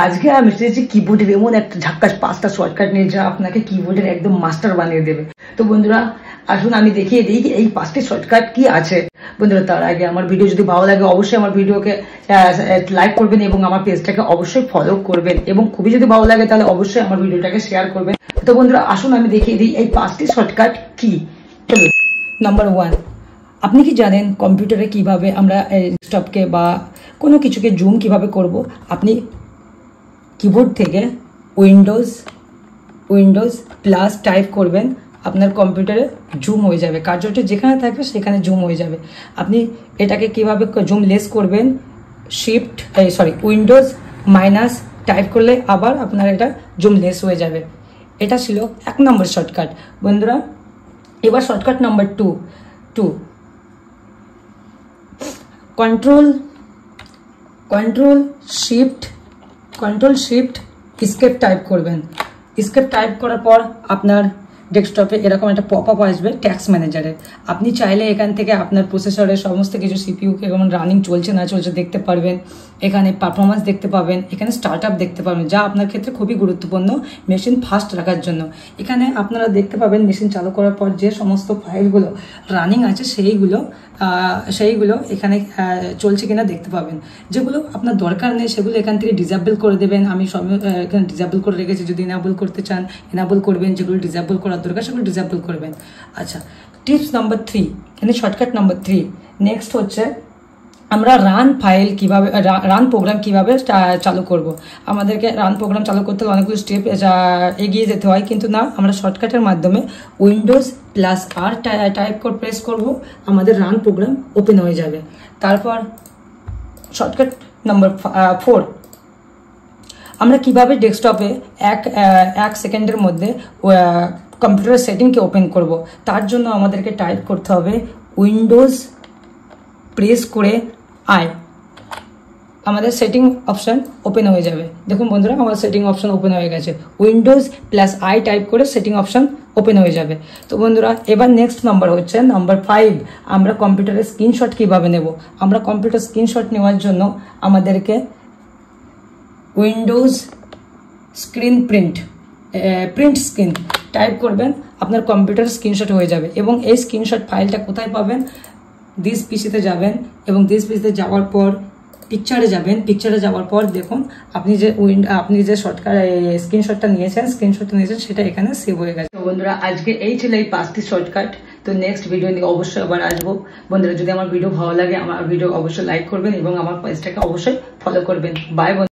আজকে আমি এসেছি কিবোর্ডের এমন একটা ঝাক্কাস 5টা শর্টকাট নিয়ে যা আপনাকে কিবোর্ডের একদম মাস্টার বানিয়ে দেবে। তো বন্ধুরা আসুন আমি দেখিয়ে দিই এই 5টি শর্টকাট কি আছে। বন্ধুরা তার আগে আমার ভিডিও যদি ভালো লাগে অবশ্যই আমার ভিডিওকে লাইক করবেন এবং আমার পেজটাকে অবশ্যই ফলো করবেন এবং খুবই যদি ভালো লাগে তাহলে অবশ্যই আমার ভিডিওটাকে শেয়ার করবেন। তো বন্ধুরা আসুন আমি দেখিয়ে দিই এই 5টি শর্টকাট কি। চলুন। নাম্বার 1, আপনি কি জানেন কম্পিউটারে কিভাবে আমরা ডেস্কটপকে বা কোনো কিছুকে জুম কিভাবে করব? আপনি কিবোর্ড থেকে উইন্ডোজ প্লাস টাইপ করবেন, আপনার কম্পিউটারে জুম হয়ে যাবে, কার্যটি যেখানে থাকবে সেখানে জুম হয়ে যাবে। আপনি এটাকে কিভাবে জুম লেস করবেন? উইন্ডোজ মাইনাস টাইপ করলে আবার আপনার এটা জুম লেস হয়ে যাবে। এটা ছিল 1 নম্বর শর্টকাট। বন্ধুরা এবার shortcut number 2, control shift escape type করবেন। স্কেপ টাইপ করার পর আপনার ডেস্কটপে এরকম একটা পপ আপ আসবে ট্যাক্স ম্যানেজারের। আপনি চাইলে এখান থেকে আপনার প্রসেসরের সমস্ত কিছু সিপিইউ কেমন রানিং চলছে না চলছে দেখতে পারবেন, এখানে পারফরমেন্স দেখতে পাবেন, এখানে স্টার্ট আপ দেখতে পাবেন, যা আপনার ক্ষেত্রে খুবই গুরুত্বপূর্ণ মেশিন ফাস্ট রাখার জন্য। এখানে আপনারা দেখতে পাবেন মেশিন চালু করার পর যে সমস্ত ফাইলগুলো রানিং আছে সেইগুলো এখানে চলছে কিনা দেখতে পাবেন। যেগুলো আপনার দরকার নেই সেগুলো এখান থেকে ডিসেবল করে দেবেন। আমি সব এখানে ডিসেবল করে রেখেছি, যদি ইনেবল করতে চান ইনেবল করবেন, যেগুলো ডিসেবল করার দরকার সেগুলো ডিসেবল করবেন। আচ্ছা, টিপস নাম্বার 3, মানে শর্টকাট নাম্বার 3। নেক্সট হচ্ছে আমরা রান প্রোগ্রাম কিভাবে চালু করব। আমাদেরকে রান প্রোগ্রাম চালু করতে হলে অনেকগুলো স্টেপ এগিয়ে যেতে হয়, কিন্তু না, আমরা শর্টকাটের মাধ্যমে উইন্ডোজ প্লাস আর টাইপ করে প্রেস করব, আমাদের রান প্রোগ্রাম ওপেন হয়ে যাবে। তারপর শর্টকাট নাম্বার 4, আমরা কিভাবে ডেস্কটপে এক সেকেন্ডের মধ্যে কম্পিউটার সেটিংকে ওপেন করব। তার জন্য আমাদেরকে টাইপ করতে হবে উইন্ডোজ প্রেস করে আমাদের সেটিং অপশন ওপেন হয়ে যাবে। দেখুন বন্ধুরা আমার সেটিং অপশন ওপেন হয়ে গেছে। উইন্ডোজ প্লাস টাইপ করে সেটিং অপশন ওপেন হয়ে যাবে। তো বন্ধুরা এবার নেক্সট নাম্বার হচ্ছে নাম্বার 5, আমরা কম্পিউটারের স্ক্রিনশট কিভাবে নেব। আমরা কম্পিউটার স্ক্রিনশট নেওয়ার জন্য আমাদেরকে Windows screen print screen type করবেন, আপনার কম্পিউটার স্ক্রিনশট হয়ে যাবে। এবং এই স্ক্রিনশট ফাইলটা কোথায় পাবেন? দিস পিসিতে যাবেন এবং দিস পিসিতে যাওয়ার পর পিকচারে যাওয়ার পর দেখুন আপনি যে শর্টকাট স্ক্রিনশটটা নিয়েছেন সেটা এখানে সেভ হয়ে গেছে। তো বন্ধুরা আজকে এই ছিল এই 5টি শর্টকাট। তো নেক্সট ভিডিও নিয়ে অবশ্যই আবার আসবো। বন্ধুরা যদি আমার ভিডিও ভালো লাগে আমার ভিডিও অবশ্যই লাইক করবেন এবং আমার পেজটাকে অবশ্যই ফলো করবেন। বাই বন্ধুরা।